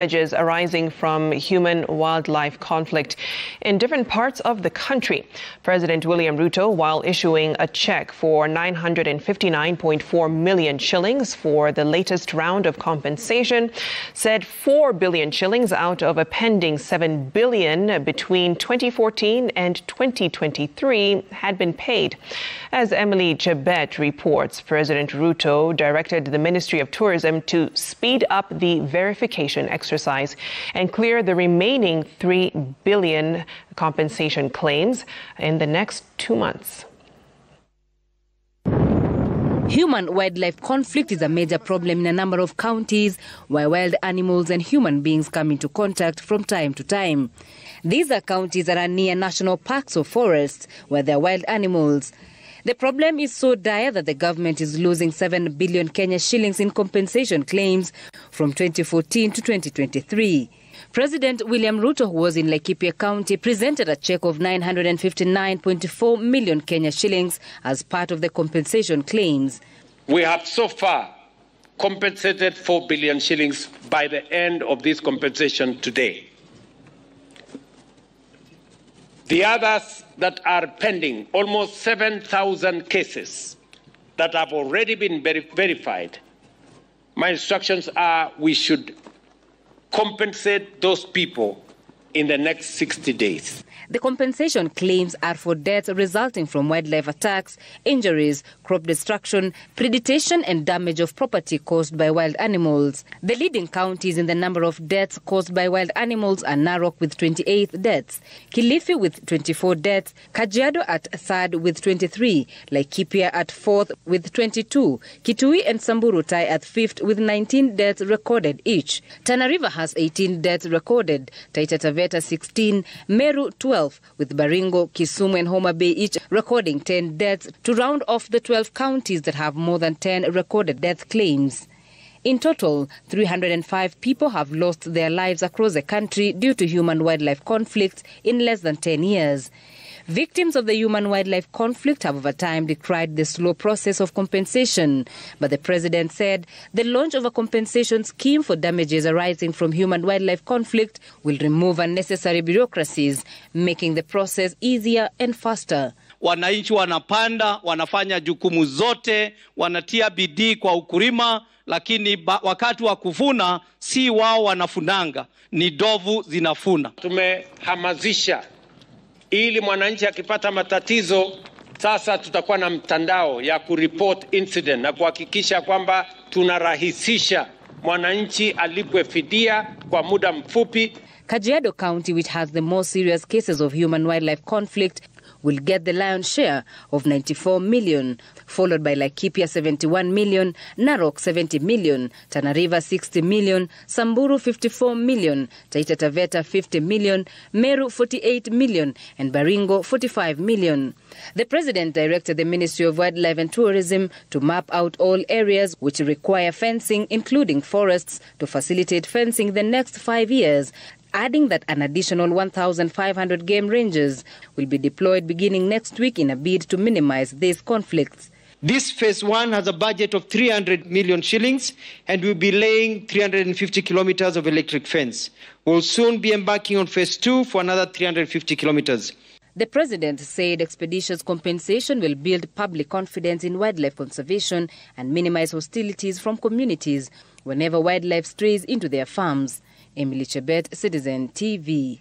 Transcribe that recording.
Damages arising from human-wildlife conflict in different parts of the country. President William Ruto, while issuing a check for 959.4 million shillings for the latest round of compensation, said 4 billion shillings out of a pending 7 billion between 2014 and 2023 had been paid. As Emily Chebet reports, President Ruto directed the Ministry of Tourism to speed up the verification exercise and clear the remaining 3 billion compensation claims in the next 2 months. Human-wildlife conflict is a major problem in a number of counties where wild animals and human beings come into contact from time to time. These are counties that are near national parks or forests where there are wild animals. The problem is so dire that the government is losing 7 billion Kenya shillings in compensation claims from 2014 to 2023. President William Ruto, who was in Laikipia County, presented a check of 959.4 million Kenya shillings as part of the compensation claims. We have so far compensated 4 billion shillings by the end of this compensation today. The others that are pending, almost 7,000 cases that have already been verified, my instructions are we should compensate those people in the next 60 days. The compensation claims are for deaths resulting from wildlife attacks, injuries, crop destruction, predation and damage of property caused by wild animals. The leading counties in the number of deaths caused by wild animals are Narok with 28 deaths, Kilifi with 24 deaths, Kajiado at 3rd with 23, Laikipia at 4th with 22, Kitui and Samburu tie at 5th with 19 deaths recorded each. Tana River has 18 deaths recorded, Taita Taveta 16, Meru 12, with Baringo, Kisumu and Homa Bay each recording 10 deaths to round off the 12 counties that have more than 10 recorded death claims. In total, 305 people have lost their lives across the country due to human-wildlife conflicts in less than 10 years. Victims of the human-wildlife conflict have over time decried the slow process of compensation, but the president said the launch of a compensation scheme for damages arising from human-wildlife conflict will remove unnecessary bureaucracies, making the process easier and faster. Wananchi wanapanda, wanafanya jukumu zote, wanatia bidii kwa ukulima, lakini wakati wa kuvuna si wao wanafunanga, ni ndovu zinafuna. Tumehamasisha ili mwananchi akipata matatizo, sasa tutakuwa na mtandao ya kureport incident na kuhakikisha kwamba tunarahisisha mwananchi alipwe fidia kwa muda mfupi. Kajiado County, which has the most serious cases of human-wildlife conflict, will get the lion's share of 94 million, followed by Laikipia 71 million, Narok 70 million, Tana River 60 million, Samburu 54 million, Taita Taveta 50 million, Meru 48 million, and Baringo 45 million. The president directed the Ministry of Wildlife and Tourism to map out all areas which require fencing, including forests, to facilitate fencing the next 5 years, adding that an additional 1,500 game rangers will be deployed beginning next week in a bid to minimize these conflicts. This phase 1 has a budget of 300 million shillings and will be laying 350 kilometers of electric fence. We'll soon be embarking on phase 2 for another 350 kilometers. The president said expeditious compensation will build public confidence in wildlife conservation and minimize hostilities from communities whenever wildlife strays into their farms. Emily Chebet, Citizen TV.